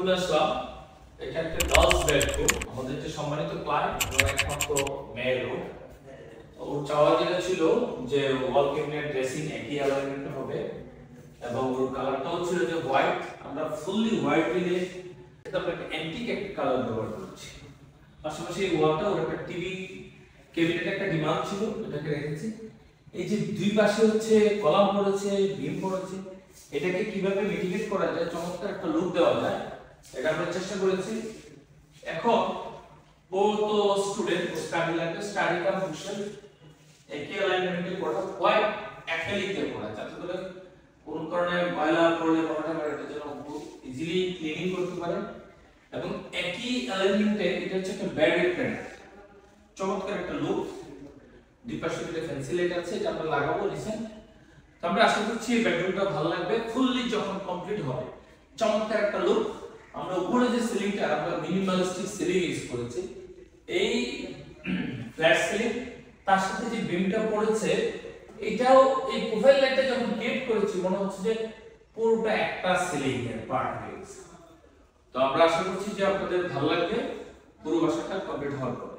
চলে আসলাম। এটা একটা গার্লস বেডরুম। আমাদের যে সম্মানিত ক্লায়েন্ট ওর একমাত্র মেয়ের রুম। ওর চাওয়া যেটা ছিল যে ওয়াল ক্যাবিনেট ড্রেসিং একই অ্যালাইনমেন্ট হবে এবং ওর কালারটাও ছিল যে হোয়াইট। আমরা ফুললি হোয়াইট দিয়ে তারপর একটা অ্যান্টিক একটা কালার ব্যবহার করেছি। পাশাপাশি এই ওয়ালটা ওর একটা টিভি ক্যাবিনেট একটা ডিমান্ড ছিল, এটাকে রেখেছি। এই যে দুই পাশে হচ্ছে কলাম পড়েছে, বিম পড়েছে, এটাকে কিভাবে মিটিগেট করা যায়, চমৎকার একটা লুক দেওয়া যায়, এটা আমরা চেষ্টা করেছি। এখন ও তো স্টুডেন্ট, স্টাডি লাগবে, স্টাডি কাম বুকশেলফ একই অ্যালাইনমেন্টে করা, হোয়াইট অ্যাক্রিলিক দিয়ে করা, যাতে করে কোন কারণে ময়লা পড়লে বাবাটা এটা যেন ইজিলি ক্লিনিং করতে পারে। এবং একই অ্যালাইনমেন্টে এটা হচ্ছে একটা ব্যারিয়ার প্যানেল, চমৎকার একটা লুক। দুই পাশে একটা ফ্যান্সি লাইট আছে, এটা আমরা লাগাবো রিসেন্ট। তো আমরা আশা করছি এই বেডরুমটা ভালো লাগবে। ফুললি যখন কমপ্লিট হবে চমৎকার একটা লুক। আমরা উপরে যে সিলিংটা আমরা মিনিমালিস্টিক সিলিং ইউজ করেছি, এই ফ্ল্যাট সিলিং, তার সাথে যে বিমটা পড়েছে এটাও এই প্রোফাইল লাইটটা যখন গেট করেছি মনে হচ্ছে যে পুরোটা একটা সিলিং এর পার্ট হয়ে গেছে। তো আমরা আশা করছি যে আপনাদের ভালো লাগবে পুরো বাসাটা কমপ্লিট হওয়ার পর।